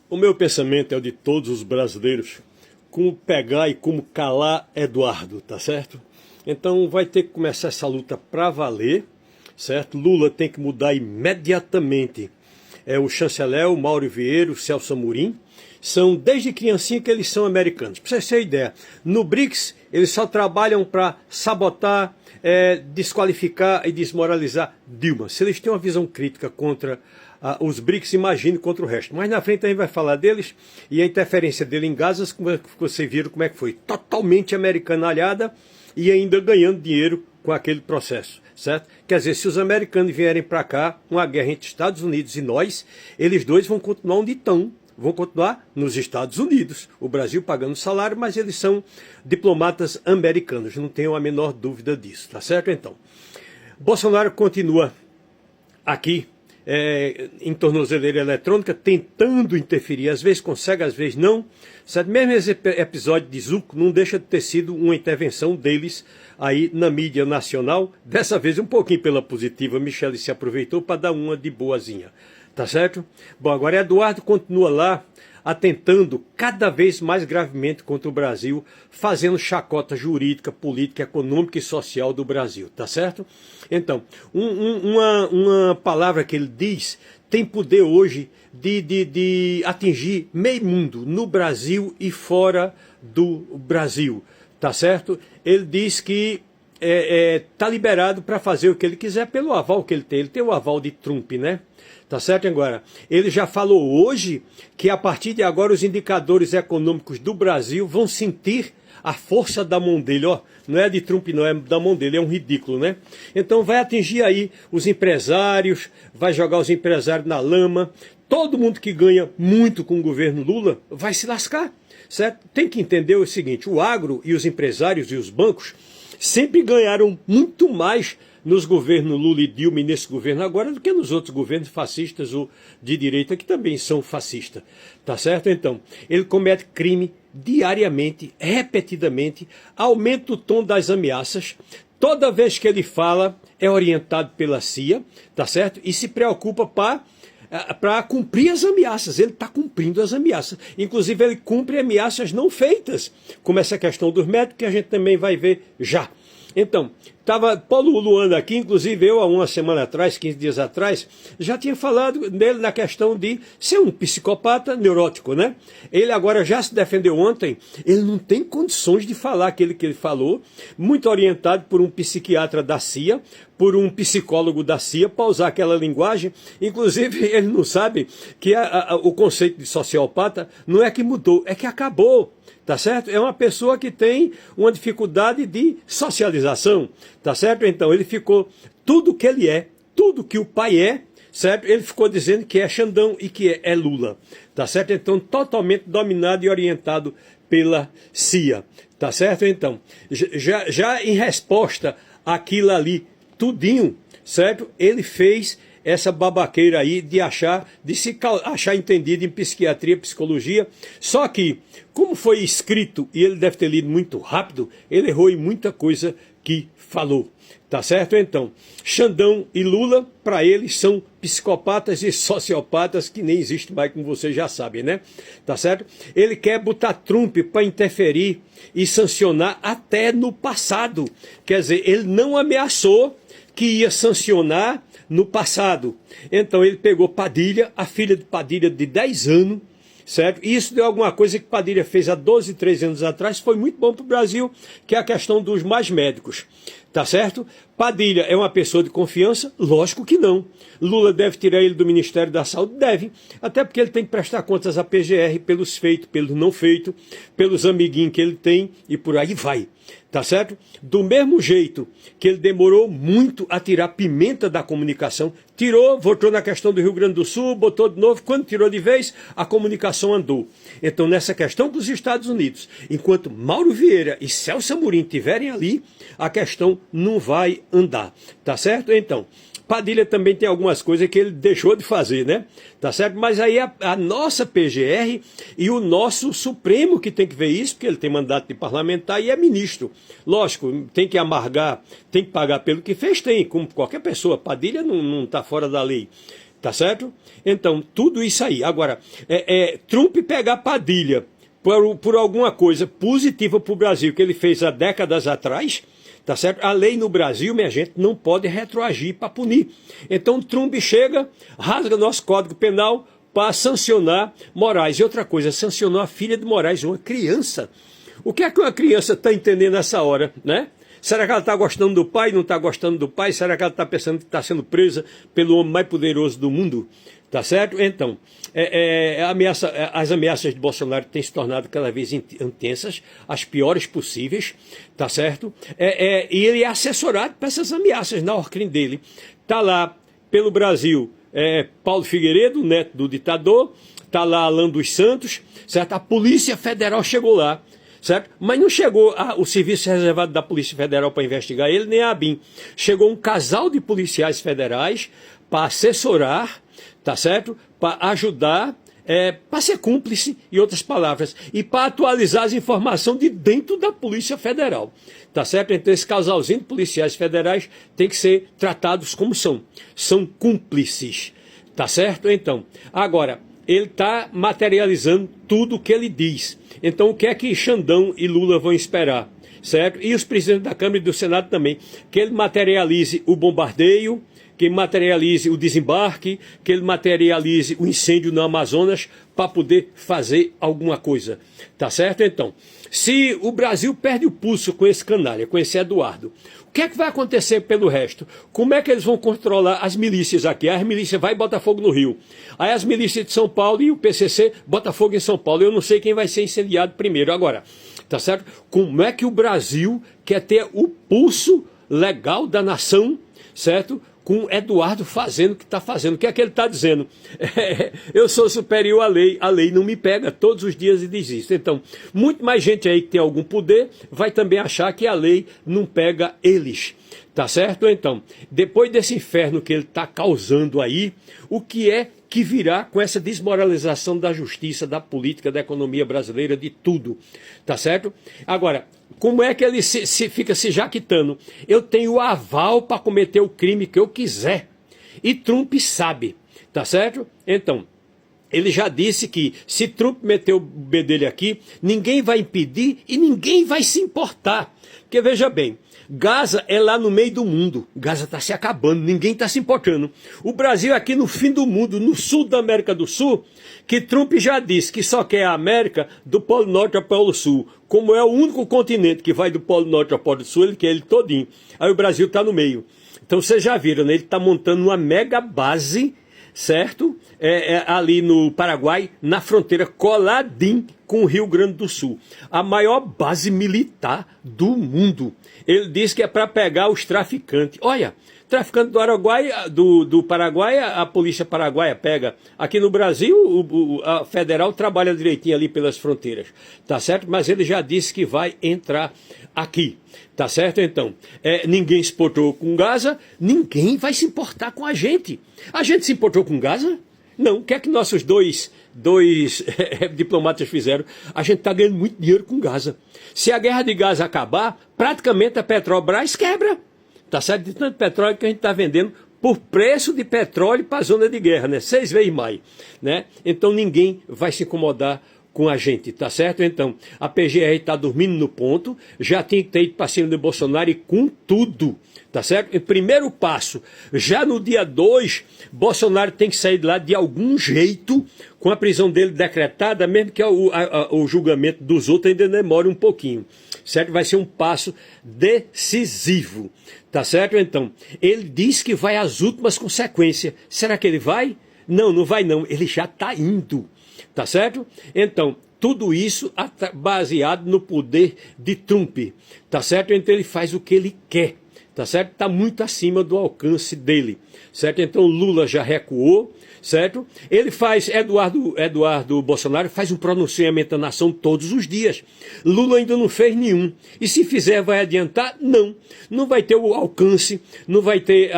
O meu pensamento é o de todos os brasileiros, como pegar e como calar Eduardo, tá certo? Então vai ter que começar essa luta para valer, certo? Lula tem que mudar imediatamente. O chanceler, o Mauro Vieira, o Celso Amorim, são desde criancinha que eles são americanos. Para vocês terem ideia, no BRICS eles só trabalham para sabotar, desqualificar e desmoralizar Dilma. Se eles têm uma visão crítica contra os BRICS, imagine contra o resto. Mas na frente a gente vai falar deles e a interferência dele em Gaza, como vocês viram como é que foi. Totalmente americanalhada e ainda ganhando dinheiro com aquele processo, certo? Quer dizer, se os americanos vierem para cá, uma guerra entre Estados Unidos e nós, eles dois vão continuar onde estão. Vão continuar nos Estados Unidos, o Brasil pagando salário, mas eles são diplomatas americanos, não tenho a menor dúvida disso, tá certo? Então, Bolsonaro continua aqui em tornozeleira eletrônica, tentando interferir, às vezes consegue, às vezes não, certo? Mesmo esse episódio de Zuco não deixa de ter sido uma intervenção deles aí na mídia nacional, dessa vez um pouquinho pela positiva, Michele se aproveitou para dar uma de boazinha. Tá certo? Bom, agora Eduardo continua lá, atentando cada vez mais gravemente contra o Brasil, fazendo chacota jurídica, política, econômica e social do Brasil, tá certo? Então, uma palavra que ele diz tem poder hoje de atingir meio mundo, no Brasil e fora do Brasil, tá certo? Ele diz que tá liberado para fazer o que ele quiser pelo aval que ele tem o aval de Trump, né? Tá certo? Agora, ele já falou hoje que a partir de agora os indicadores econômicos do Brasil vão sentir a força da mão dele, ó, não é de Trump, não é da mão dele, é um ridículo, né? Então vai atingir aí os empresários, vai jogar os empresários na lama, todo mundo que ganha muito com o governo Lula vai se lascar, certo? Tem que entender o seguinte, o agro e os empresários e os bancos sempre ganharam muito mais nos governos Lula e Dilma e nesse governo agora do que nos outros governos fascistas ou de direita que também são fascistas, tá certo? Então, ele comete crime diariamente, repetidamente, aumenta o tom das ameaças, toda vez que ele fala é orientado pela CIA, tá certo? E se preocupa para cumprir as ameaças, ele está cumprindo as ameaças, inclusive ele cumpre ameaças não feitas, como essa questão dos médicos que a gente também vai ver já. Então, estava Paulo Luanda aqui, inclusive eu há uma semana atrás, 15 dias atrás, já tinha falado dele na questão de ser um psicopata neurótico, né? Ele agora já se defendeu ontem, ele não tem condições de falar aquilo que ele falou, muito orientado por um psiquiatra da CIA, por um psicólogo da CIA, para usar aquela linguagem. Inclusive, ele não sabe que o conceito de sociopata não é que mudou, é que acabou. Tá certo? É uma pessoa que tem uma dificuldade de socialização, tá certo? Então ele ficou, tudo que ele é, tudo que o pai é, certo? Ele ficou dizendo que é Xandão e que é Lula, tá certo? Então totalmente dominado e orientado pela CIA, tá certo? Então, já em resposta àquilo ali, tudinho, certo? Ele fez essa babaqueira aí de se achar entendido em psiquiatria, psicologia, só que, como foi escrito, e ele deve ter lido muito rápido, ele errou em muita coisa que falou, tá certo? Então, Xandão e Lula, para eles, são psicopatas e sociopatas que nem existe mais, como vocês já sabem, né? Tá certo? Ele quer botar Trump para interferir e sancionar até no passado, quer dizer, ele não ameaçou que ia sancionar no passado. Então ele pegou Padilha, a filha de Padilha de 10 anos, certo? E isso deu alguma coisa que Padilha fez há 12, 13 anos atrás, foi muito bom para o Brasil, que é a questão dos mais médicos, tá certo? Padilha é uma pessoa de confiança? Lógico que não. Lula deve tirar ele do Ministério da Saúde? Deve, até porque ele tem que prestar contas à PGR pelos feitos, pelos não feitos, pelos amiguinhos que ele tem e por aí vai. Tá certo? Do mesmo jeito que ele demorou muito a tirar pimenta da comunicação, tirou, voltou na questão do Rio Grande do Sul, botou de novo, quando tirou de vez, a comunicação andou. Então, nessa questão com os Estados Unidos, enquanto Mauro Vieira e Celso Amorim estiverem ali, a questão não vai andar. Tá certo? Então, Padilha também tem algumas coisas que ele deixou de fazer, né? Tá certo? Mas aí a nossa PGR e o nosso Supremo que tem que ver isso, porque ele tem mandato de parlamentar e é ministro. Lógico, tem que amargar, tem que pagar pelo que fez, tem, como qualquer pessoa. Padilha não está fora da lei. Tá certo? Então, tudo isso aí. Agora, Trump pegar Padilha por alguma coisa positiva para o Brasil que ele fez há décadas atrás, tá certo? A lei no Brasil, minha gente, não pode retroagir para punir. Então, Trump chega, rasga nosso Código Penal para sancionar Moraes. E outra coisa, sancionou a filha de Moraes, uma criança. O que é que uma criança está entendendo nessa hora, né? Será que ela está gostando do pai, não está gostando do pai? Será que ela está pensando que está sendo presa pelo homem mais poderoso do mundo? Tá certo? Então, as ameaças de Bolsonaro têm se tornado cada vez intensas, as piores possíveis, tá certo? E ele é assessorado para essas ameaças na ordem dele. Tá lá, pelo Brasil, Paulo Figueiredo, neto do ditador, tá lá Alan dos Santos, certo? A Polícia Federal chegou lá, certo? Mas não chegou o serviço reservado da Polícia Federal para investigar ele, nem a ABIN. Chegou um casal de policiais federais para assessorar, tá certo? Para ajudar, para ser cúmplice, em outras palavras, e para atualizar as informações de dentro da Polícia Federal, tá certo? Então esse casalzinho de policiais federais tem que ser tratados como são cúmplices, tá certo? Então, agora, ele está materializando tudo o que ele diz. Então, o que é que Xandão e Lula vão esperar? Certo? E os presidentes da Câmara e do Senado também. Que ele materialize o bombardeio, que ele materialize o desembarque, que ele materialize o incêndio no Amazonas para poder fazer alguma coisa. Tá certo? Então, se o Brasil perde o pulso com esse canalha, com esse Eduardo, o que é que vai acontecer pelo resto? Como é que eles vão controlar as milícias aqui? As milícias vai e bota fogo no Rio. Aí as milícias de São Paulo e o PCC bota fogo em São Paulo. Eu não sei quem vai ser incendiado primeiro. Agora, tá certo? Como é que o Brasil quer ter o pulso legal da nação, certo? Com Eduardo fazendo o que está fazendo. O que é que ele está dizendo? Eu sou superior à lei não me pega todos os dias e diz isso. Então, muito mais gente aí que tem algum poder vai também achar que a lei não pega eles. Tá certo? Então, depois desse inferno que ele está causando aí, o que é que virá com essa desmoralização da justiça, da política, da economia brasileira, de tudo? Tá certo? Agora, como é que ele fica se jaquitando? Eu tenho aval para cometer o crime que eu quiser. E Trump sabe, tá certo? Então, ele já disse que se Trump meter o B dele aqui, ninguém vai impedir e ninguém vai se importar. Porque veja bem, Gaza é lá no meio do mundo. Gaza está se acabando, ninguém está se importando. O Brasil é aqui no fim do mundo, no sul da América do Sul, que Trump já disse que só quer a América do Polo Norte ao Polo Sul. Como é o único continente que vai do Polo Norte ao Polo Sul, ele quer ele todinho. Aí o Brasil está no meio. Então vocês já viram, né? Ele está montando uma mega base, certo? Ali no Paraguai, na fronteira, coladinho com o Rio Grande do Sul. A maior base militar do mundo. Ele diz que é para pegar os traficantes. Olha, traficante do Paraguai, a polícia paraguaia pega. Aqui no Brasil, a federal trabalha direitinho ali pelas fronteiras. Tá certo? Mas ele já disse que vai entrar aqui. Tá certo? Então, ninguém se importou com Gaza, ninguém vai se importar com a gente. A gente se importou com Gaza? Não. O que é que nossos dois diplomatas fizeram? A gente está ganhando muito dinheiro com Gaza. Se a guerra de Gaza acabar, praticamente a Petrobras quebra. Tá certo? De tanto petróleo que a gente está vendendo por preço de petróleo para a zona de guerra, né? 6 vezes mais, né? Então ninguém vai se incomodar com a gente, tá certo? Então, a PGR está dormindo no ponto, já tem que ter ido para cima do Bolsonaro e com tudo, tá certo? Em primeiro passo, já no dia 2, Bolsonaro tem que sair de lá de algum jeito, com a prisão dele decretada, mesmo que o julgamento dos outros ainda demore um pouquinho, certo? Vai ser um passo decisivo, tá certo? Então, ele diz que vai às últimas consequências. Será que ele vai? Não, não vai não, ele já está indo. Tá certo? Então, tudo isso baseado no poder de Trump. Tá certo? Então ele faz o que ele quer. Tá certo? Está muito acima do alcance dele. Certo? Então Lula já recuou. Certo? Ele faz, Eduardo Bolsonaro faz um pronunciamento da nação todos os dias. Lula ainda não fez nenhum. E se fizer, vai adiantar? Não. Não vai ter o alcance, não vai ter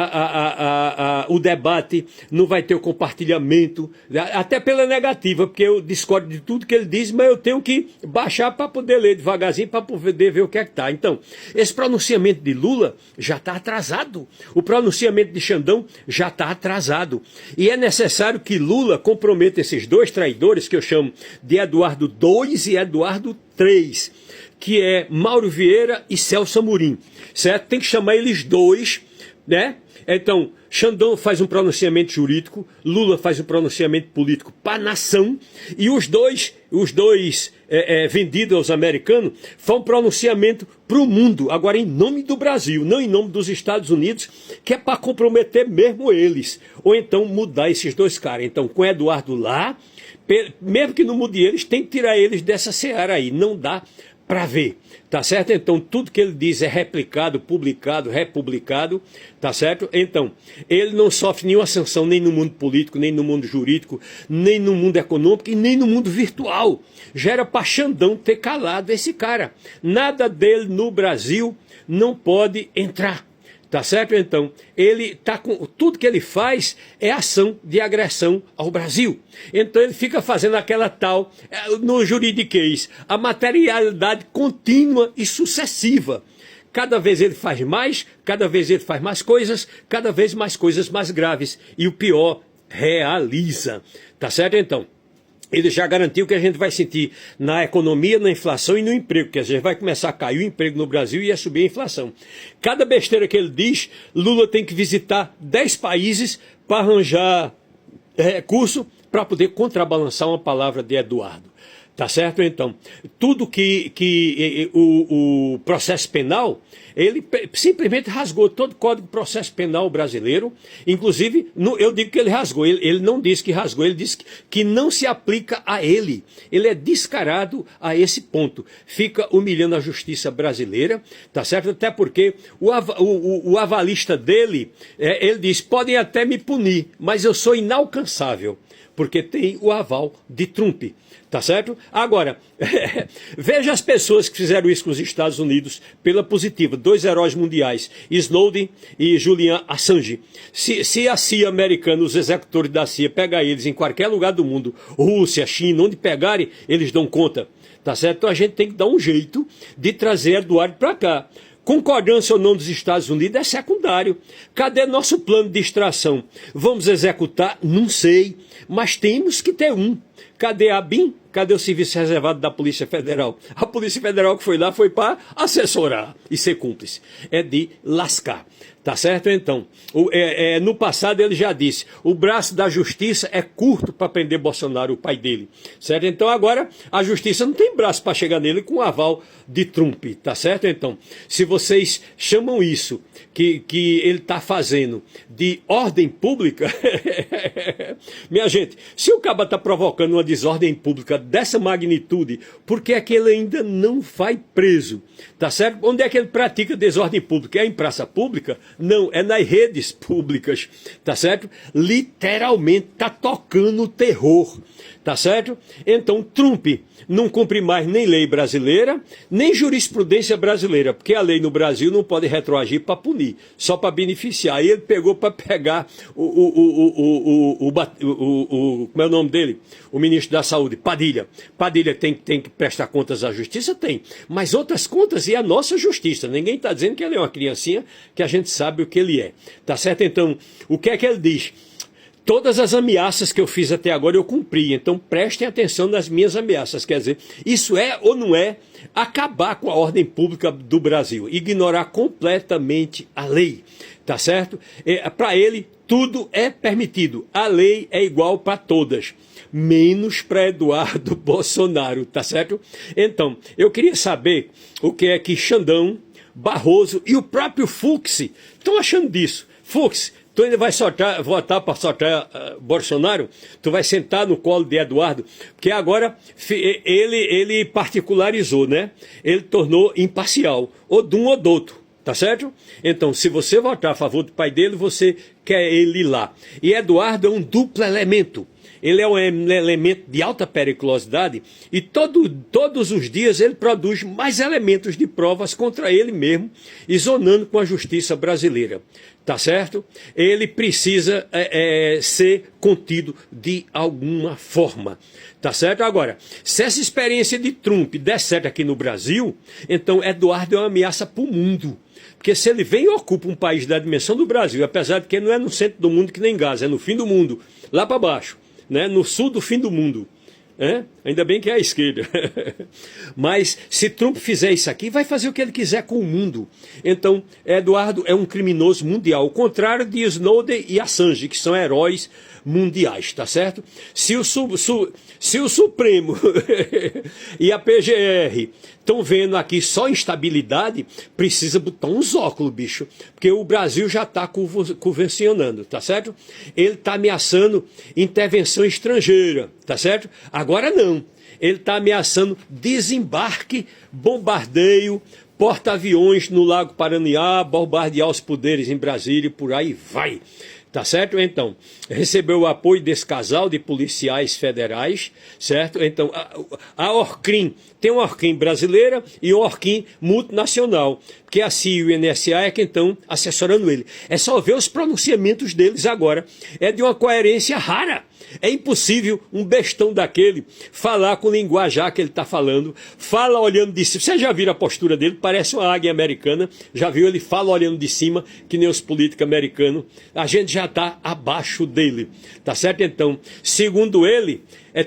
o debate, não vai ter o compartilhamento, até pela negativa, porque eu discordo de tudo que ele diz, mas eu tenho que baixar para poder ler devagarzinho, para poder ver o que é que está. Então, esse pronunciamento de Lula já está atrasado. O pronunciamento de Xandão já está atrasado. E é necessário que Lula comprometa esses dois traidores, que eu chamo de Eduardo II e Eduardo III, que é Mauro Vieira e Celso Amorim, certo? Tem que chamar eles dois, né? Então, Xandão faz um pronunciamento jurídico, Lula faz um pronunciamento político para a nação, e os dois vendidos aos americanos fazem um pronunciamento para o mundo, agora em nome do Brasil, não em nome dos Estados Unidos, que é para comprometer mesmo eles, ou então mudar esses dois caras. Então, com Eduardo lá, mesmo que não mude eles, tem que tirar eles dessa seara aí, não dá para ver, tá certo? Então, tudo que ele diz é replicado, publicado, republicado, tá certo? Então, ele não sofre nenhuma sanção, nem no mundo político, nem no mundo jurídico, nem no mundo econômico e nem no mundo virtual. Já era para Xandão ter calado esse cara. Nada dele no Brasil não pode entrar. Tá certo? Então, ele tá com tudo que ele faz é ação de agressão ao Brasil. Então, ele fica fazendo aquela tal, no juridiquês, a materialidade contínua e sucessiva. Cada vez ele faz mais, cada vez ele faz mais coisas, cada vez mais coisas mais graves. E o pior, realiza. Tá certo? Então, ele já garantiu que a gente vai sentir na economia, na inflação e no emprego, que a gente vai começar a cair o emprego no Brasil e ia subir a inflação. Cada besteira que ele diz, Lula tem que visitar 10 países para arranjar recurso para poder contrabalançar uma palavra de Eduardo. Tá certo? Então, tudo que o processo penal, ele simplesmente rasgou todo o Código de Processo Penal brasileiro. Inclusive, eu digo que ele rasgou, ele não disse que rasgou, ele disse que não se aplica a ele. Ele é descarado a esse ponto. Fica humilhando a justiça brasileira, tá certo? Até porque o avalista dele, ele diz, podem até me punir, mas eu sou inalcançável, porque tem o aval de Trump. Tá certo? Agora, veja as pessoas que fizeram isso com os Estados Unidos pela positiva. 2 heróis mundiais, Snowden e Julian Assange. Se a CIA americana, os executores da CIA, pegar eles em qualquer lugar do mundo, Rússia, China, onde pegarem, eles dão conta. Tá certo? Então a gente tem que dar um jeito de trazer Eduardo para cá. Concordância ou não dos Estados Unidos é secundário. Cadê nosso plano de extração? Vamos executar? Não sei, mas temos que ter um. Cadê a BIM? Cadê o serviço reservado da Polícia Federal? A Polícia Federal que foi lá foi para assessorar e ser cúmplice. É de lascar. Tá certo? Então, no passado ele já disse, o braço da justiça é curto para prender Bolsonaro, o pai dele. Certo? Então agora a justiça não tem braço para chegar nele com o aval de Trump. Tá certo? Então, se vocês chamam isso que ele está fazendo de ordem pública, minha gente, se o caba está provocando uma desordem pública dessa magnitude, por que é que ele ainda não vai preso? Tá certo? Onde é que ele pratica desordem pública? É em praça pública? Não, é nas redes públicas, tá certo? Literalmente tá tocando o terror, tá certo? Então Trump não cumpre mais nem lei brasileira, nem jurisprudência brasileira, porque a lei no Brasil não pode retroagir para punir, só para beneficiar. Aí ele pegou para pegar como é o nome dele? O ministro da Saúde, Padilha. Padilha tem que prestar contas à justiça? Tem. Mas outras contas e a nossa justiça. Ninguém está dizendo que ele é uma criancinha, que a gente sabe o que ele é. Tá certo? Então, o que é que ele diz? Todas as ameaças que eu fiz até agora eu cumpri, então prestem atenção nas minhas ameaças. Quer dizer, isso é ou não é acabar com a ordem pública do Brasil, ignorar completamente a lei, tá certo? Para ele, tudo é permitido, a lei é igual para todas, menos para Eduardo Bolsonaro, tá certo? Então, eu queria saber o que é que Xandão, Barroso e o próprio Fux estão achando disso. Fux, tu ainda vai votar para soltar Bolsonaro? Tu vai sentar no colo de Eduardo? Porque agora ele particularizou, né? Ele tornou imparcial, ou de um ou do outro, tá certo? Então, se você votar a favor do pai dele, você quer ele lá. E Eduardo é um duplo elemento. Ele é um elemento de alta periculosidade e todos os dias ele produz mais elementos de provas contra ele mesmo, exonando com a justiça brasileira. Tá certo? Ele precisa ser contido de alguma forma. Tá certo? Agora, se essa experiência de Trump der certo aqui no Brasil, então Eduardo é uma ameaça para o mundo. Porque se ele vem e ocupa um país da dimensão do Brasil, apesar de que não é no centro do mundo que nem Gaza, é no fim do mundo, lá para baixo, né? No sul do fim do mundo. Ainda bem que é a esquerda. Mas se Trump fizer isso aqui, vai fazer o que ele quiser com o mundo. Então, Eduardo é um criminoso mundial, ao contrário de Snowden e Assange, que são heróis mundiais, tá certo? Se o Supremo e a PGR estão vendo aqui só instabilidade, precisa botar uns óculos, bicho, porque o Brasil já está convencionando, tá certo? Ele está ameaçando intervenção estrangeira, tá certo? Agora não, ele está ameaçando desembarque, bombardeio, porta-aviões no Lago Paranoá, bombardear os poderes em Brasília e por aí vai. Tá certo? Então, recebeu o apoio desse casal de policiais federais, certo? Então, a Orcrim, tem uma Orcrim brasileira e uma Orcrim multinacional, porque a CIA e o NSA é que estão assessorando ele. É só ver os pronunciamentos deles agora. É de uma coerência rara. É impossível um bestão daquele falar com o linguajar que ele está falando, fala olhando de cima. Você já viu a postura dele? Parece uma águia americana. Já viu? Ele fala olhando de cima, que nem os políticos americanos. A gente já está abaixo dele. Tá certo? Então, segundo ele,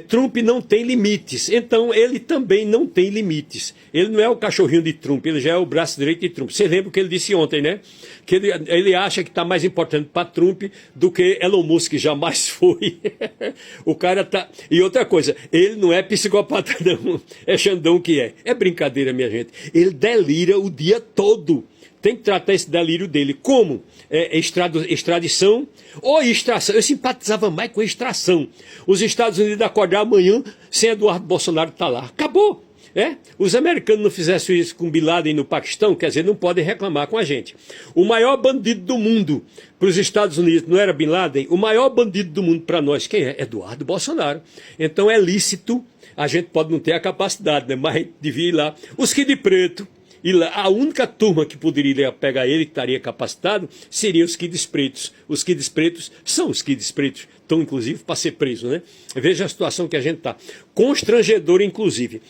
Trump não tem limites. Então, ele também não tem limites. Ele não é o cachorrinho de Trump, ele já é o braço direito de Trump. Você lembra o que ele disse ontem, né? Que ele acha que está mais importante para Trump do que Elon Musk jamais foi. O cara tá... E outra coisa, ele não é psicopata não, é Xandão que é. É brincadeira, minha gente. Ele delira o dia todo. Tem que tratar esse delírio dele como extradição ou extração. Eu simpatizava mais com extração. Os Estados Unidos acordar amanhã sem Eduardo Bolsonaro estar lá. Acabou. Os americanos não fizessem isso com Bin Laden no Paquistão, quer dizer, não podem reclamar com a gente. O maior bandido do mundo para os Estados Unidos não era Bin Laden? O maior bandido do mundo para nós, quem é? Eduardo Bolsonaro. Então é lícito, a gente pode não ter a capacidade, né? Mas devia ir lá. Os Kid Preto. E lá, a única turma que poderia pegar ele, que estaria capacitado, seriam os Kids Pretos. Os Kids Pretos são os Kids Pretos. Estão, inclusive, para ser presos, né? Veja a situação que a gente está. Constrangedor, inclusive.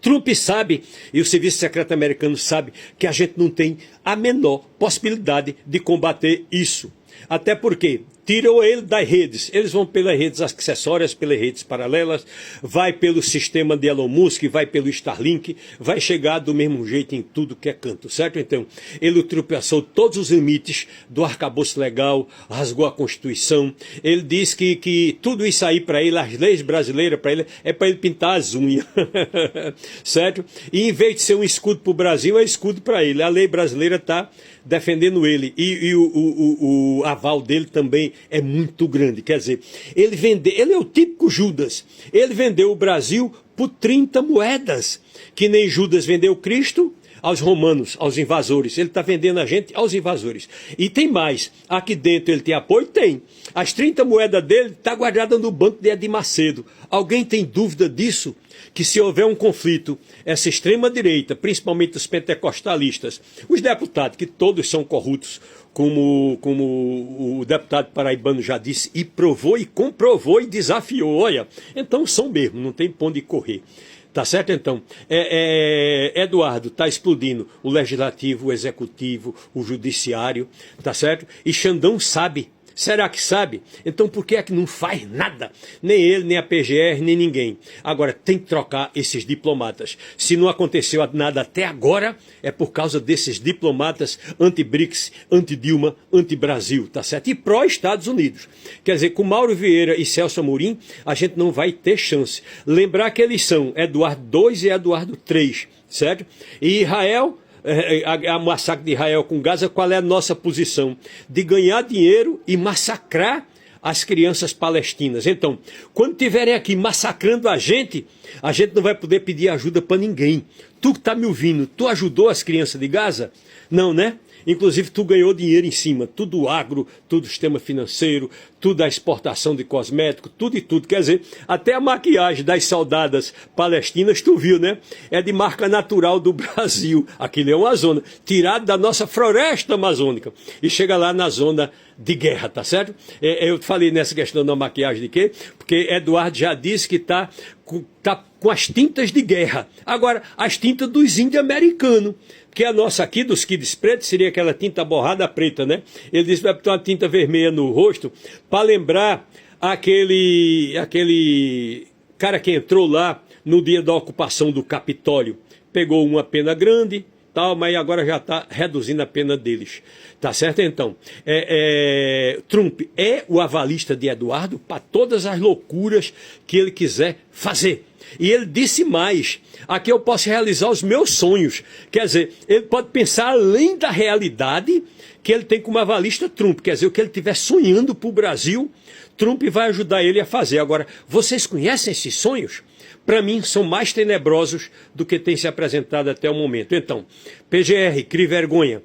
Trump sabe, e o Serviço Secreto Americano sabe, que a gente não tem a menor possibilidade de combater isso. Até porque tirou ele das redes. Eles vão pelas redes acessórias, pelas redes paralelas, vai pelo sistema de Elon Musk, vai pelo Starlink, vai chegar do mesmo jeito em tudo que é canto, certo? Então, ele ultrapassou todos os limites do arcabouço legal, rasgou a Constituição. Ele diz que tudo isso aí para ele, as leis brasileiras para ele, é para ele pintar as unhas, certo? E em vez de ser um escudo para o Brasil, é escudo para ele. A lei brasileira está defendendo ele. E o aval dele também é muito grande. Quer dizer, ele é o típico Judas. Ele vendeu o Brasil por 30 moedas. Que nem Judas vendeu Cristo aos romanos, aos invasores. Ele está vendendo a gente aos invasores. E tem mais. Aqui dentro ele tem apoio? Tem. As 30 moedas dele estão guardadas no banco de Edir Macedo. Alguém tem dúvida disso? Que se houver um conflito, essa extrema-direita, principalmente os pentecostalistas, os deputados, que todos são corruptos, como o deputado paraibano já disse, e provou, e comprovou, e desafiou, olha, então são mesmo, não tem pra onde correr. Tá certo, então? Eduardo, está explodindo o legislativo, o executivo, o judiciário, tá certo? E Xandão sabe. Será que sabe? Então por que é que não faz nada? Nem ele, nem a PGR, nem ninguém. Agora, tem que trocar esses diplomatas. Se não aconteceu nada até agora, é por causa desses diplomatas anti-BRICS, anti-Dilma, anti-Brasil, tá certo? E pró-Estados Unidos. Quer dizer, com Mauro Vieira e Celso Amorim, a gente não vai ter chance. Lembrar que eles são Eduardo II e Eduardo III, certo? E Israel... a massacre de Israel com Gaza, qual é a nossa posição? De ganhar dinheiro e massacrar as crianças palestinas. Então, quando estiverem aqui massacrando a gente não vai poder pedir ajuda para ninguém. Tu que está me ouvindo, tu ajudou as crianças de Gaza? Não, né? Inclusive, tu ganhou dinheiro em cima, tudo agro, tudo sistema financeiro, tudo a exportação de cosméticos, tudo e tudo. Quer dizer, até a maquiagem das soldadas palestinas, tu viu, né? É de marca natural do Brasil. Aquilo é uma zona, tirado da nossa floresta amazônica. E chega lá na zona de guerra, tá certo? Eu falei nessa questão da maquiagem de quê? Porque Eduardo já disse que tá com as tintas de guerra. Agora, as tintas dos índios americanos. Porque a nossa aqui, dos Kids pretos, seria aquela tinta borrada preta, né? Ele disse que vai botar uma tinta vermelha no rosto para lembrar aquele cara que entrou lá no dia da ocupação do Capitólio. Pegou uma pena grande, tal, mas agora já está reduzindo a pena deles. Tá certo, então? Trump é o avalista de Eduardo para todas as loucuras que ele quiser fazer. E ele disse mais, aqui eu posso realizar os meus sonhos. Quer dizer, ele pode pensar além da realidade que ele tem como avalista Trump. Quer dizer, o que ele estiver sonhando para o Brasil, Trump vai ajudar ele a fazer. Agora, vocês conhecem esses sonhos? Para mim, são mais tenebrosos do que tem se apresentado até o momento. Então, PGR, crie vergonha.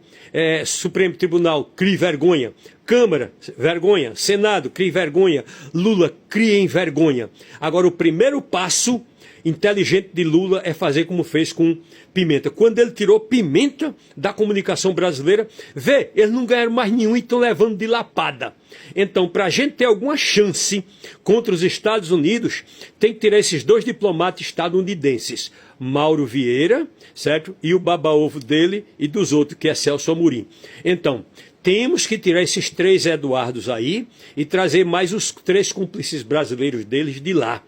Supremo Tribunal, crie vergonha. Câmara, vergonha. Senado, crie vergonha. Lula, criem vergonha. Agora, o primeiro passo inteligente de Lula é fazer como fez com Pimenta. Quando ele tirou Pimenta da comunicação brasileira, eles não ganharam mais nenhum e estão levando de lapada. Então, para a gente ter alguma chance contra os Estados Unidos, tem que tirar esses dois diplomatas estadunidenses, Mauro Vieira, certo? E o baba-ovo dele e dos outros, que é Celso Amorim. Então, temos que tirar esses 3 Eduardos aí e trazer mais os 3 cúmplices brasileiros deles de lá.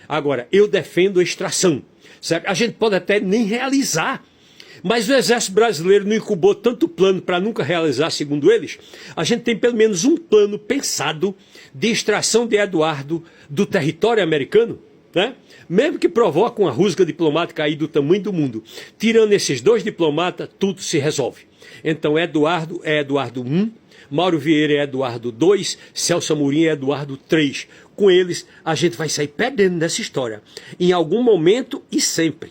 Agora, eu defendo a extração, certo? A gente pode até nem realizar, mas o Exército Brasileiro não incubou tanto plano para nunca realizar, segundo eles. A gente tem pelo menos um plano pensado de extração de Eduardo do território americano, né? Mesmo que provoque uma rusga diplomática aí do tamanho do mundo. Tirando esses 2 diplomatas, tudo se resolve. Então, Eduardo é Eduardo I, Mauro Vieira é Eduardo II, Celso Amorim é Eduardo III. Com eles, a gente vai sair perdendo nessa história, em algum momento e sempre.